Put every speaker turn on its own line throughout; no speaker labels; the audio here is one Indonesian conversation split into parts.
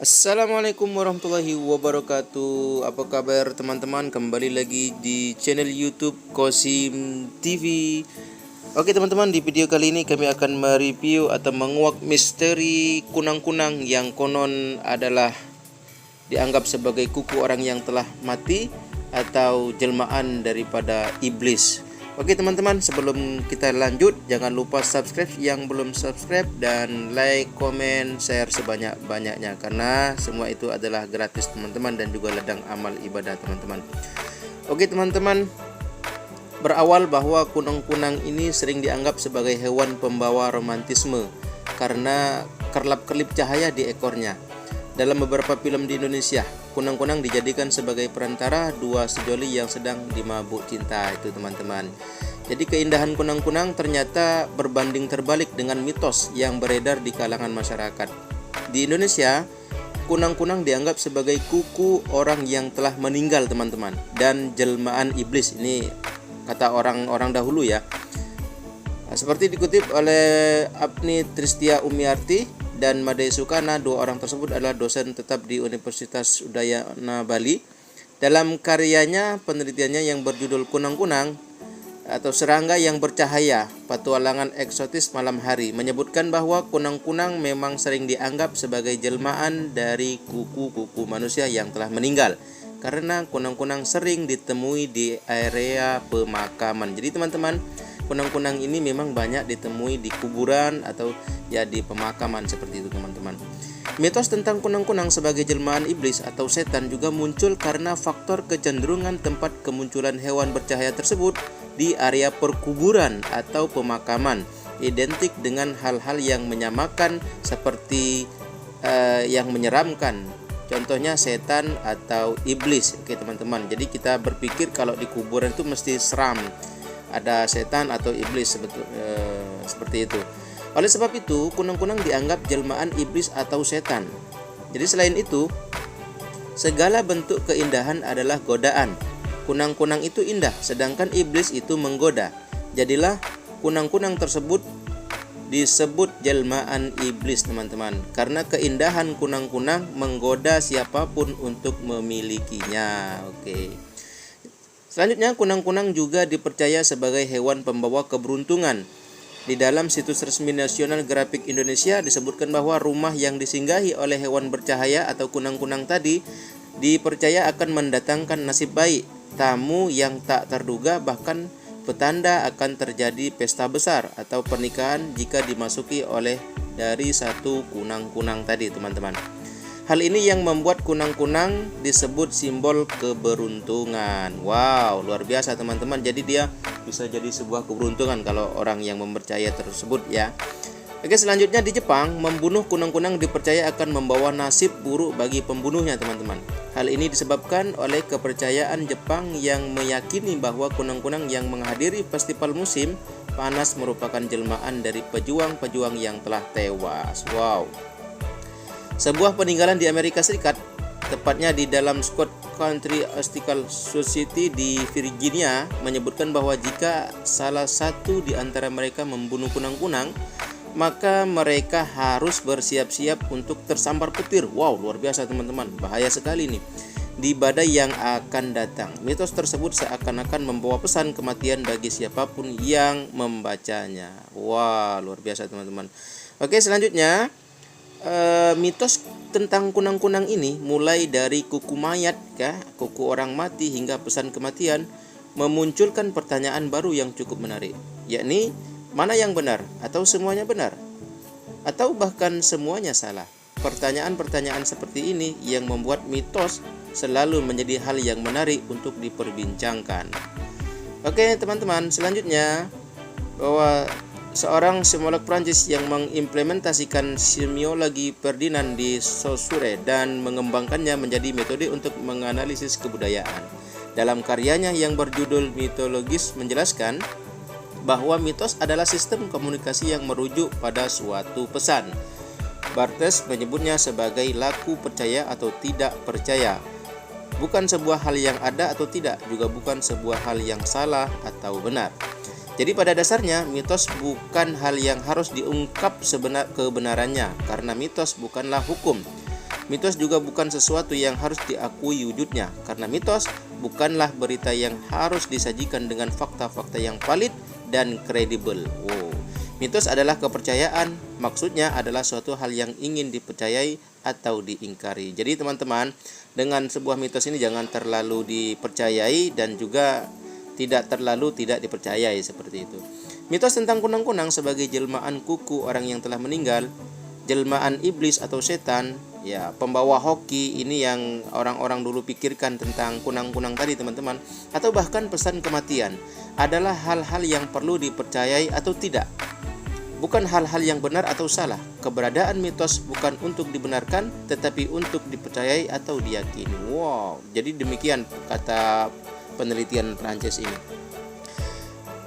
Assalamualaikum warahmatullahi wabarakatuh. Apa kabar teman-teman? Kembali lagi di channel YouTube Kosim TV. Oke teman-teman, di video kali ini kami akan mereview atau menguak misteri kunang-kunang yang konon adalah dianggap sebagai kuku orang yang telah mati atau jelmaan daripada iblis. Oke teman-teman, sebelum kita lanjut, jangan lupa subscribe yang belum subscribe dan like, komen, share sebanyak-banyaknya, karena semua itu adalah gratis teman-teman dan juga ladang amal ibadah teman-teman. Oke teman-teman, berawal bahwa kunang-kunang ini sering dianggap sebagai hewan pembawa romantisme karena kerlap-kerlip cahaya di ekornya. Dalam beberapa film di Indonesia, kunang-kunang dijadikan sebagai perantara dua sejoli yang sedang dimabuk cinta itu teman-teman. Jadi keindahan kunang-kunang ternyata berbanding terbalik dengan mitos yang beredar di kalangan masyarakat. Di Indonesia, kunang-kunang dianggap sebagai kuku orang yang telah meninggal teman-teman, dan jelmaan iblis. Ini kata orang-orang dahulu ya. Seperti dikutip oleh Apni Tristia Umiarti dan Made Sukana, dua orang tersebut adalah dosen tetap di Universitas Udayana Bali. Dalam karyanya, penelitiannya yang berjudul Kunang-kunang atau Serangga yang Bercahaya, Petualangan Eksotis Malam Hari, menyebutkan bahwa kunang-kunang memang sering dianggap sebagai jelmaan dari kuku-kuku manusia yang telah meninggal, karena kunang-kunang sering ditemui di area pemakaman. Jadi teman-teman, kunang-kunang ini memang banyak ditemui di kuburan atau ya di pemakaman seperti itu teman-teman. Mitos tentang kunang-kunang sebagai jelmaan iblis atau setan juga muncul karena faktor kecenderungan tempat kemunculan hewan bercahaya tersebut di area perkuburan atau pemakaman, identik dengan hal-hal yang menyamakan seperti yang menyeramkan. Contohnya setan atau iblis. Oke teman-teman, jadi kita berpikir kalau di kuburan itu mesti seram, ada setan atau iblis seperti itu. Oleh sebab itu, kunang-kunang dianggap jelmaan iblis atau setan. Jadi selain itu, segala bentuk keindahan adalah godaan. Kunang-kunang itu indah, sedangkan iblis itu menggoda. Jadilah kunang-kunang tersebut disebut jelmaan iblis teman-teman, karena keindahan kunang-kunang menggoda siapapun untuk memilikinya. Oke. Selanjutnya, kunang-kunang juga dipercaya sebagai hewan pembawa keberuntungan. Di dalam situs resmi Nasional Grafik Indonesia disebutkan bahwa rumah yang disinggahi oleh hewan bercahaya atau kunang-kunang tadi dipercaya akan mendatangkan nasib baik, tamu yang tak terduga, bahkan petanda akan terjadi pesta besar atau pernikahan jika dimasuki oleh dari satu kunang-kunang tadi teman-teman. Hal ini yang membuat kunang-kunang disebut simbol keberuntungan. Wow, luar biasa teman-teman. Jadi dia bisa jadi sebuah keberuntungan kalau orang yang mempercaya tersebut ya. Oke, selanjutnya di Jepang, membunuh kunang-kunang dipercaya akan membawa nasib buruk bagi pembunuhnya teman-teman. Hal ini disebabkan oleh kepercayaan Jepang yang meyakini bahwa kunang-kunang yang menghadiri festival musim panas merupakan jelmaan dari pejuang-pejuang yang telah tewas. Wow. Sebuah peninggalan di Amerika Serikat, tepatnya di dalam Scott Country Historical Society di Virginia, menyebutkan bahwa jika salah satu di antara mereka membunuh kunang-kunang, maka mereka harus bersiap-siap untuk tersambar petir. Wow, luar biasa teman-teman, bahaya sekali nih di badai yang akan datang. Mitos tersebut seakan-akan membawa pesan kematian bagi siapapun yang membacanya. Wah, luar biasa teman-teman. Oke, selanjutnya mitos tentang kunang-kunang ini mulai dari kuku mayat, kuku orang mati, hingga pesan kematian, memunculkan pertanyaan baru yang cukup menarik, yakni mana yang benar, atau semuanya benar, atau bahkan semuanya salah. Pertanyaan-pertanyaan seperti ini yang membuat mitos selalu menjadi hal yang menarik untuk diperbincangkan. Oke teman-teman, selanjutnya bahwa seorang semiolog Prancis yang mengimplementasikan semiologi Ferdinand de Saussure dan mengembangkannya menjadi metode untuk menganalisis kebudayaan. Dalam karyanya yang berjudul Mitologis menjelaskan bahwa mitos adalah sistem komunikasi yang merujuk pada suatu pesan. Barthes menyebutnya sebagai laku percaya atau tidak percaya. Bukan sebuah hal yang ada atau tidak, juga bukan sebuah hal yang salah atau benar. Jadi pada dasarnya mitos bukan hal yang harus diungkap kebenarannya, karena mitos bukanlah hukum. Mitos juga bukan sesuatu yang harus diakui wujudnya, karena mitos bukanlah berita yang harus disajikan dengan fakta-fakta yang valid dan kredibel. Mitos adalah kepercayaan, maksudnya adalah suatu hal yang ingin dipercayai atau diingkari. Jadi teman-teman, dengan sebuah mitos ini jangan terlalu dipercayai dan juga tidak terlalu tidak dipercayai, seperti itu. Mitos tentang kunang-kunang sebagai jelmaan kuku orang yang telah meninggal, jelmaan iblis atau setan, ya pembawa hoki, ini yang orang-orang dulu pikirkan tentang kunang-kunang tadi teman-teman, atau bahkan pesan kematian, adalah hal-hal yang perlu dipercayai atau tidak. Bukan hal-hal yang benar atau salah. Keberadaan mitos bukan untuk dibenarkan, tetapi untuk dipercayai atau diyakini. Jadi demikian kata penelitian Prancis ini.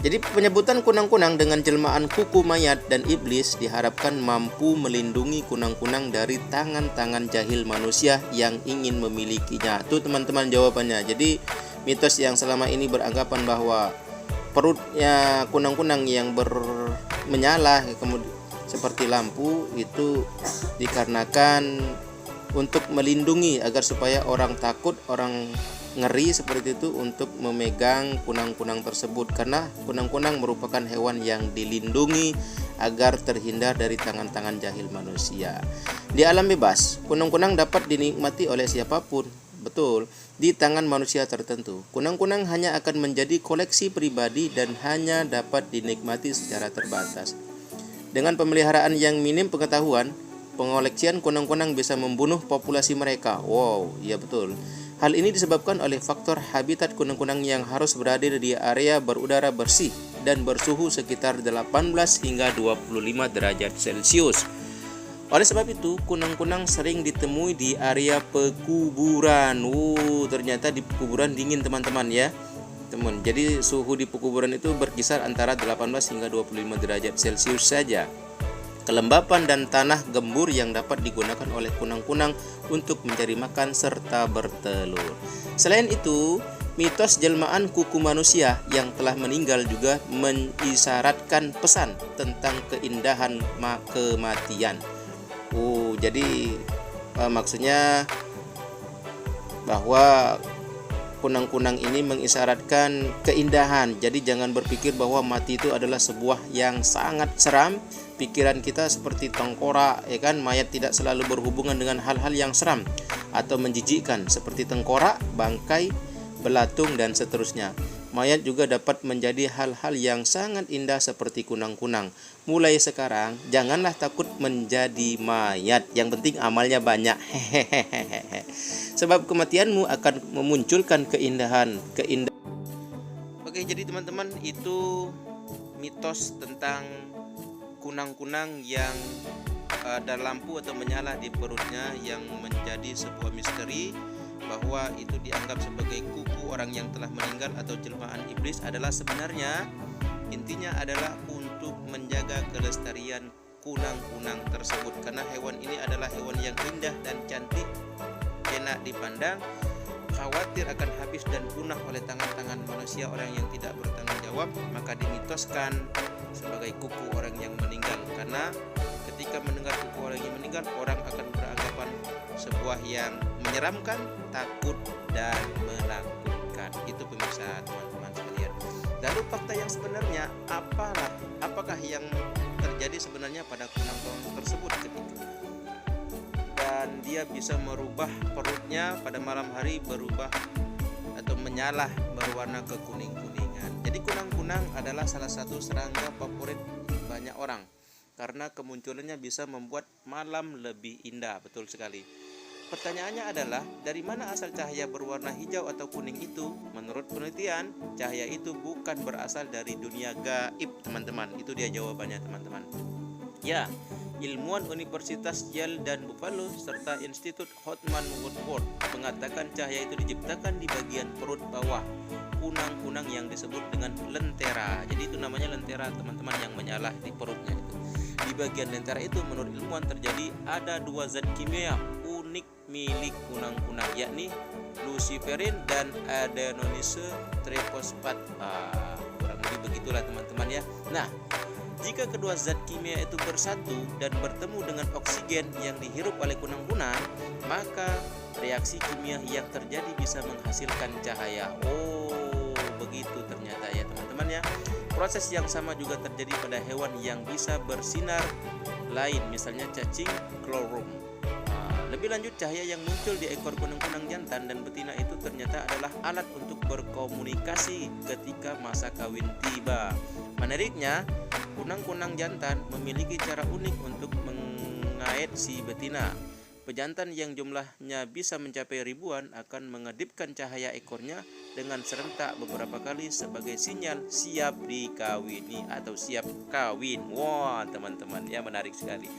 Jadi penyebutan kunang-kunang dengan jelmaan kuku mayat dan iblis diharapkan mampu melindungi kunang-kunang dari tangan-tangan jahil manusia yang ingin memilikinya. Itu teman-teman jawabannya. Jadi mitos yang selama ini beranggapan bahwa perutnya kunang-kunang yang menyala kemudian seperti lampu, itu dikarenakan untuk melindungi agar supaya orang takut, orang ngeri seperti itu untuk memegang kunang-kunang tersebut, karena kunang-kunang merupakan hewan yang dilindungi agar terhindar dari tangan-tangan jahil manusia. Di alam bebas, kunang-kunang dapat dinikmati oleh siapapun. Betul, di tangan manusia tertentu. Kunang-kunang hanya akan menjadi koleksi pribadi dan hanya dapat dinikmati secara terbatas. Dengan pemeliharaan yang minim pengetahuan, pengoleksian kunang-kunang bisa membunuh populasi mereka. Iya betul. Hal ini disebabkan oleh faktor habitat kunang-kunang yang harus berada di area berudara bersih dan bersuhu sekitar 18 hingga 25 derajat Celcius. Oleh sebab itu, kunang-kunang sering ditemui di area pekuburan. Ternyata di pekuburan dingin teman-teman ya. Jadi suhu di pekuburan itu berkisar antara 18 hingga 25 derajat Celcius saja. Kelembapan dan tanah gembur yang dapat digunakan oleh kunang-kunang untuk mencari makan serta bertelur. Selain itu, mitos jelmaan kuku manusia yang telah meninggal juga mengisyaratkan pesan tentang keindahan kematian. Jadi maksudnya bahwa kunang-kunang ini mengisyaratkan keindahan. Jadi jangan berpikir bahwa mati itu adalah sebuah yang sangat seram. Pikiran kita seperti tengkorak, ya kan? Mayat tidak selalu berhubungan dengan hal-hal yang seram atau menjijikkan seperti tengkorak, bangkai, belatung dan seterusnya. Mayat juga dapat menjadi hal-hal yang sangat indah seperti kunang-kunang. Mulai sekarang, janganlah takut menjadi mayat. Yang penting amalnya banyak. Sebab kematianmu akan memunculkan keindahan. Oke, jadi teman-teman, itu mitos tentang kunang-kunang yang ada lampu atau menyala di perutnya yang menjadi sebuah misteri, bahwa itu dianggap sebagai kuku orang yang telah meninggal atau jelmaan iblis, adalah sebenarnya intinya adalah untuk menjaga kelestarian kunang-kunang tersebut, karena hewan ini adalah hewan yang indah dan cantik, enak dipandang, khawatir akan habis dan punah oleh tangan-tangan manusia orang yang tidak bertanggung jawab, maka dimitoskan sebagai kuku orang yang meninggal. Karena ketika mendengar kuku orang yang meninggal, orang akan beranggapan sebuah yang menyeramkan, takut dan menakutkan. Itu pemirsa teman-teman sekalian. Lalu fakta yang sebenarnya apakah yang terjadi sebenarnya pada kunang-kunang tersebut dan dia bisa merubah perutnya pada malam hari berubah atau menyala berwarna kekuning-kuningan. Jadi kunang-kunang adalah salah satu serangga favorit banyak orang karena kemunculannya bisa membuat malam lebih indah. Betul sekali. Pertanyaannya adalah, dari mana asal cahaya berwarna hijau atau kuning itu? Menurut penelitian, cahaya itu bukan berasal dari dunia gaib, teman-teman. Itu dia jawabannya, teman-teman. Ya, ilmuwan Universitas Yale dan Buffalo serta Institut Hotman Woodward mengatakan cahaya itu diciptakan di bagian perut bawah kunang-kunang yang disebut dengan lentera. Jadi itu namanya lentera, teman-teman, yang menyala di perutnya itu. Di bagian lentera itu menurut ilmuwan terjadi ada dua zat kimia unik milik kunang-kunang, yakni luciferin dan adenosine trifosfat. Kurang lebih begitulah, teman-teman ya. Nah, jika kedua zat kimia itu bersatu dan bertemu dengan oksigen yang dihirup oleh kunang-kunang, maka reaksi kimia yang terjadi bisa menghasilkan cahaya. Oh, begitu ternyata ya teman-teman ya. Proses yang sama juga terjadi pada hewan yang bisa bersinar lain, misalnya cacing klorum. Lebih lanjut, cahaya yang muncul di ekor kunang-kunang jantan dan betina itu ternyata adalah alat untuk berkomunikasi ketika masa kawin tiba. Menariknya, kunang-kunang jantan memiliki cara unik untuk mengait si betina. Pejantan yang jumlahnya bisa mencapai ribuan akan mengedipkan cahaya ekornya dengan serentak beberapa kali sebagai sinyal siap dikawini atau siap kawin. Wah, teman-teman ya, menarik sekali.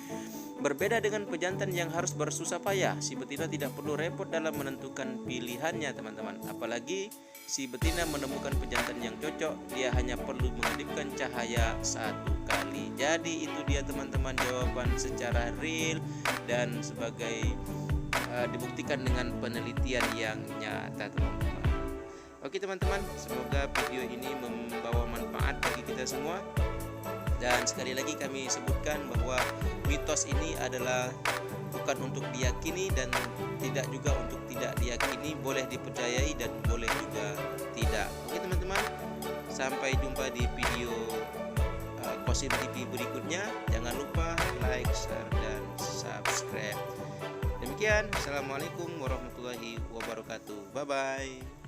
Berbeda dengan pejantan yang harus bersusah payah, si betina tidak perlu repot dalam menentukan pilihannya teman-teman. Apalagi si betina menemukan pejantan yang cocok, dia hanya perlu mengedipkan cahaya satu kali. Jadi itu dia teman-teman jawaban secara real dan sebagai dibuktikan dengan penelitian yang nyata teman-teman. Oke teman-teman, semoga video ini membawa manfaat bagi kita semua. Dan sekali lagi kami sebutkan bahwa mitos ini adalah bukan untuk diyakini dan tidak juga untuk tidak diyakini, boleh dipercayai dan boleh juga tidak. Oke teman-teman, sampai jumpa di video Qosim TV berikutnya. Jangan lupa like, share, dan subscribe. Demikian, assalamualaikum warahmatullahi wabarakatuh. Bye bye.